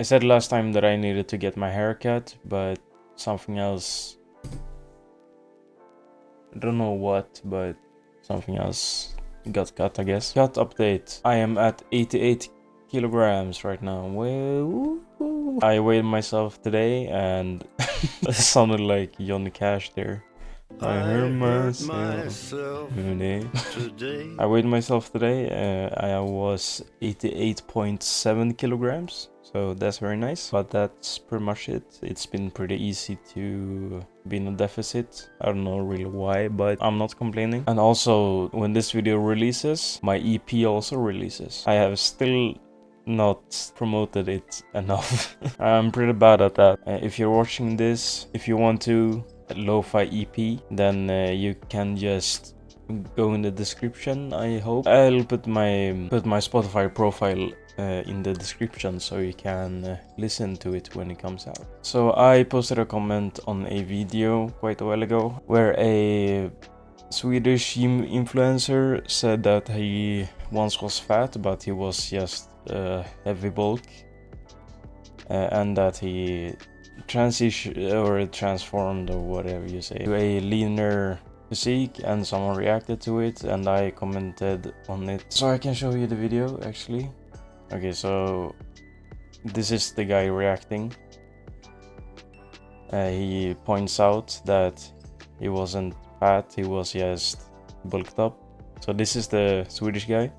I said last time that I needed to get my hair cut, but something else. I don't know what, but something else got cut, I guess. Cut update. I am at 88 kilograms right now. Well, I weighed myself today and it sounded like Johnny Cash there. I hurt myself today. I weighed myself today. I was 88.7 kilograms. So that's very nice, but that's pretty much it. It's been pretty easy to be in a deficit. I don't know really why, but I'm not complaining. And also, when this video releases, my EP also releases. I have still not promoted it enough. I'm pretty bad at that. If you're watching this, if you want to lo-fi EP, then you can just go in the description. I hope I'll put my Spotify profile in the description so you can listen to it when it comes out. So I posted a comment on a video quite a while ago where a Swedish influencer said that he once was fat, but he was just heavy bulk, and that he transformed or whatever you say to a leaner physique, and someone reacted to it and I commented on it. So I can show you the video actually. Okay, so this is the guy reacting. He points out that he wasn't fat, he was just bulked up. So this is the Swedish guy.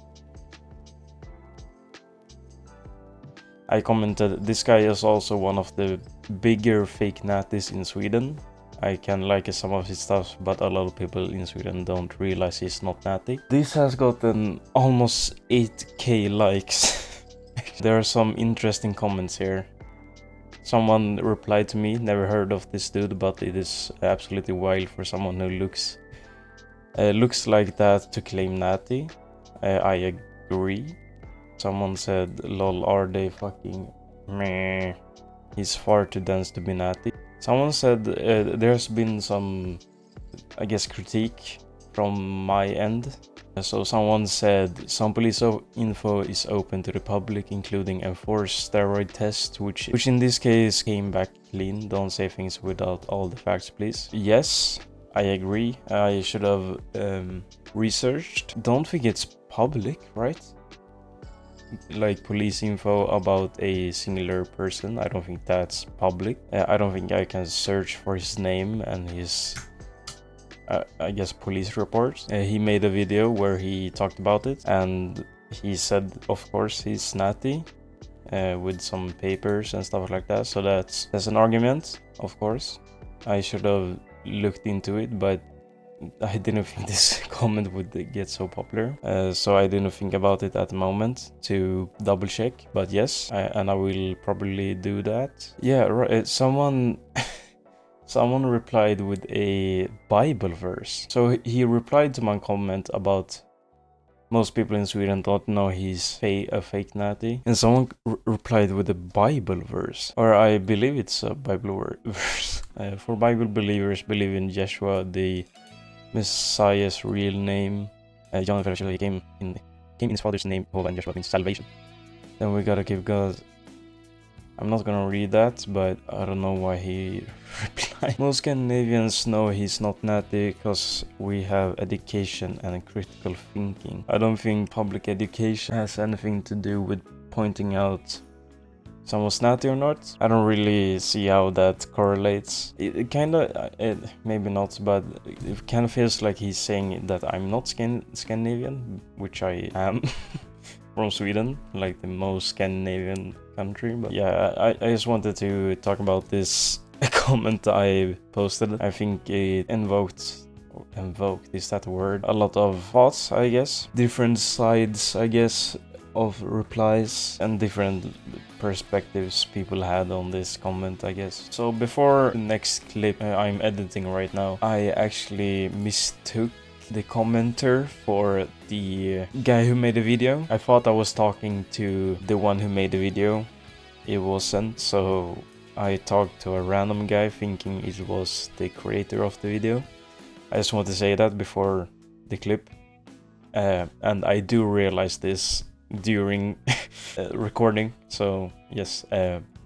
I commented, this guy is also one of the bigger fake natties in Sweden. I can like some of his stuff, but a lot of people in Sweden don't realize he's not natty. This has gotten almost 8k likes. There are some interesting comments here. Someone replied to me, never heard of this dude, but it is absolutely wild for someone who looks like that to claim natty. I agree. Someone said, lol, are they fucking meh? He's far too dense to be natty. Someone said there's been some, I guess, critique from my end. So someone said some police info is open to the public, including enforced steroid tests, which in this case came back clean. Don't say things without all the facts, please. Yes, I agree. I should have researched. Don't think it's public, right? Like police info about a singular person. I don't think that's public. I don't think I can search for his name and his I guess police reports. He made a video where he talked about it, and he said of course he's natty with some papers and stuff like that. So that's an argument, of course. I should have looked into it, but I didn't think this comment would get so popular, so I didn't think about it at the moment to double check. But yes, and I will probably do that. Yeah, right. Someone replied with a Bible verse. So he replied to my comment about most people in Sweden don't know he's a fake natty, and someone replied with a Bible verse, or I believe it's a Bible verse. For Bible believers, believe in Yeshua, the Messiah's real name. John Fellowship came in his father's name. Hold on, Yeshua means salvation. Then we gotta give God. I'm not gonna read that, but I don't know why he replied. Most Scandinavians know he's not natty because we have education and critical thinking. I don't think public education has anything to do with pointing out someone's natty or not. I don't really see how that correlates. It kind of, maybe not, but it kind of feels like he's saying that I'm not Scandinavian, which I am. From Sweden, like the most Scandinavian country. But yeah, I just wanted to talk about this comment I posted. I think it invoked, is that a word? A lot of thoughts, I guess. Different sides, I guess, of replies and different perspectives people had on this comment, I guess. So before the next clip I'm editing right now, I actually mistook the commenter for the guy who made the video. I thought I was talking to the one who made the video. It wasn't, so I talked to a random guy thinking it was the creator of the video. I just want to say that before the clip. And I do realize this during recording, so yes,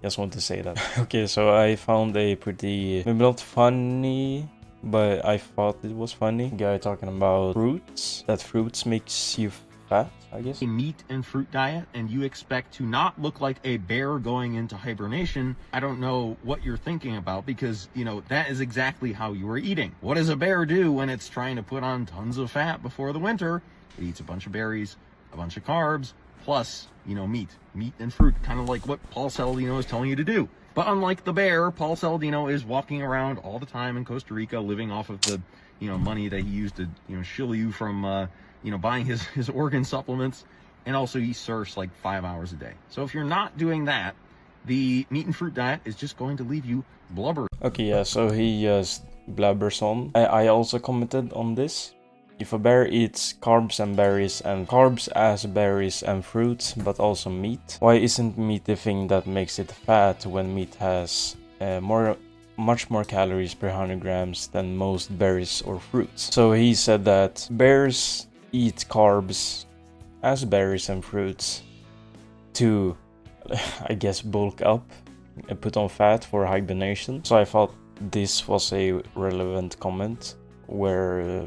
Just want to say that. Okay, so I found a pretty, maybe not funny, but I thought it was funny. Guy talking about fruits, that fruits makes you fat, I guess. A meat and fruit diet, and you expect to not look like a bear going into hibernation, I don't know what you're thinking about, because, you know, that is exactly how you are eating. What does a bear do when it's trying to put on tons of fat before the winter? It eats a bunch of berries, a bunch of carbs, plus, you know, meat and fruit, kind of like what Paul Saladino is telling you to do. But unlike the bear, Paul Saladino is walking around all the time in Costa Rica, living off of the, you know, money that he used to, you know, shill you from, you know, buying his organ supplements, and also he surfs like 5 hours a day. So if you're not doing that, the meat and fruit diet is just going to leave you blubber. Okay, yeah, so he just blabbers on. I also commented on this. If a bear eats carbs and berries, and carbs as berries and fruits, but also meat, why isn't meat the thing that makes it fat when meat has much more calories per 100 grams than most berries or fruits? So he said that bears eat carbs as berries and fruits to, I guess, bulk up and put on fat for hibernation. So I thought this was a relevant comment where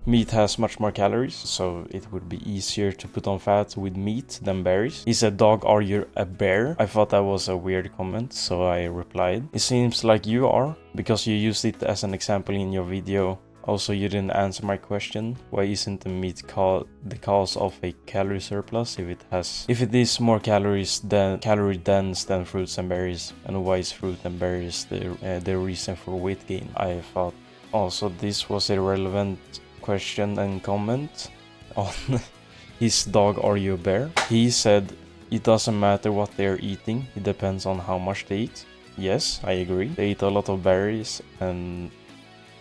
meat has much more calories, so it would be easier to put on fat with meat than berries. He said, "Dog, are you a bear?" I thought that was a weird comment, so I replied, "It seems like you are, because you used it as an example in your video. Also, you didn't answer my question. Why isn't the meat the cause of a calorie surplus if it is more calorie dense than fruits and berries? And why is fruit and berries the reason for weight gain?" I thought also this was a relevant question and comment on his dog, "Are you a bear?" He said it doesn't matter what they're eating, it depends on how much they eat. Yes, I agree. They eat a lot of berries and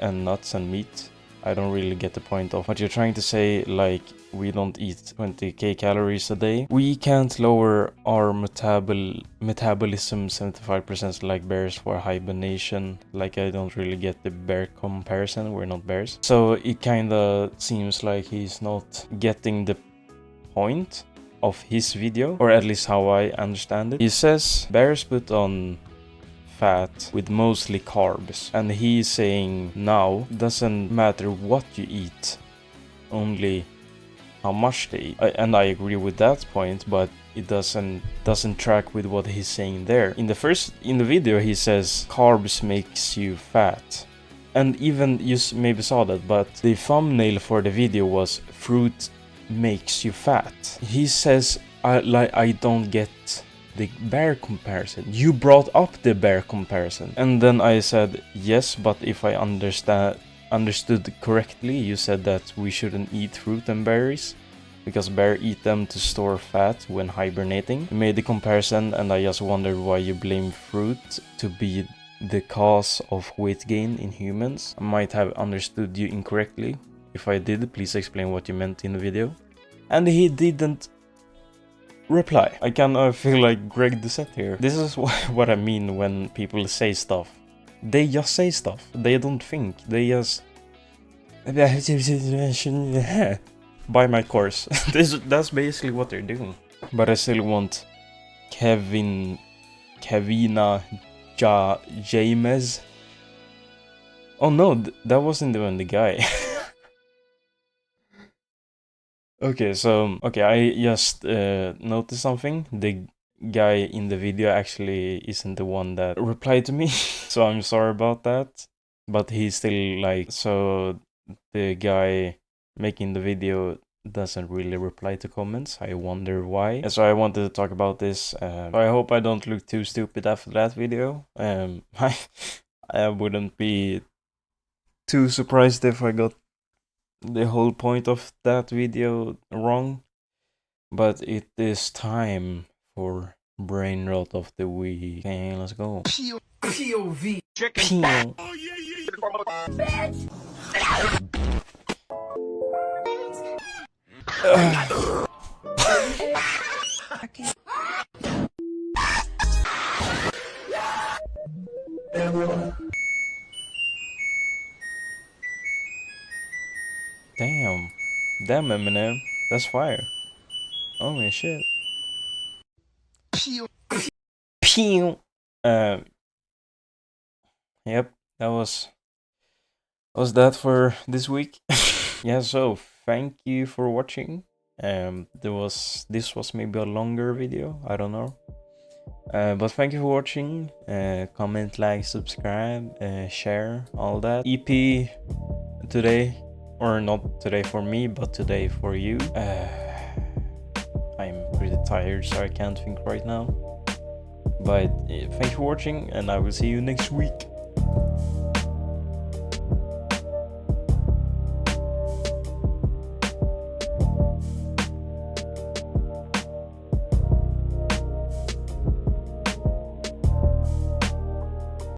nuts and meat. I don't really get the point of what you're trying to say, like we don't eat 20k calories a day. We can't lower our metabolism 75% like bears for hibernation. Like, I don't really get the bear comparison, we're not bears. So it kinda seems like he's not getting the point of his video, or at least how I understand it. He says bears put on fat with mostly carbs, and he's saying now doesn't matter what you eat, only how much they eat. And I agree with that point, but it doesn't track with what he's saying there. In the video he says carbs makes you fat, and even you maybe saw that, but the thumbnail for the video was fruit makes you fat. He says I don't get the bear comparison. You brought up the bear comparison. And then I said, yes, but if I understood correctly, you said that we shouldn't eat fruit and berries because bear eat them to store fat when hibernating. I made the comparison, and I just wondered why you blame fruit to be the cause of weight gain in humans. I might have understood you incorrectly. If I did, please explain what you meant in the video. And he didn't reply. I kind of feel like Greg Doucette here. This is what I mean when people say stuff. They just say stuff. They don't think. They just buy my course. That's basically what they're doing. But I still want Kevina James. Oh no, that wasn't even the guy. Okay, so I just noticed something. The guy in the video actually isn't the one that replied to me, so I'm sorry about that. But he's still like, so the guy making the video doesn't really reply to comments. I wonder why. And so I wanted to talk about this. I hope I don't look too stupid after that video. I wouldn't be too surprised if I got the whole point of that video wrong, but it is time for brain rot of the week. Okay, let's go. POV chicken. Oh, Damn Eminem, that's fire. Oh my shit. Pew! Yep, that was that for this week. Yeah, so thank you for watching. This was maybe a longer video, I don't know. But thank you for watching. Comment, like, subscribe, share, all that. EP today, or not today for me, but today for you. I'm pretty tired, so I can't think right now. But thank you for watching, and I will see you next week.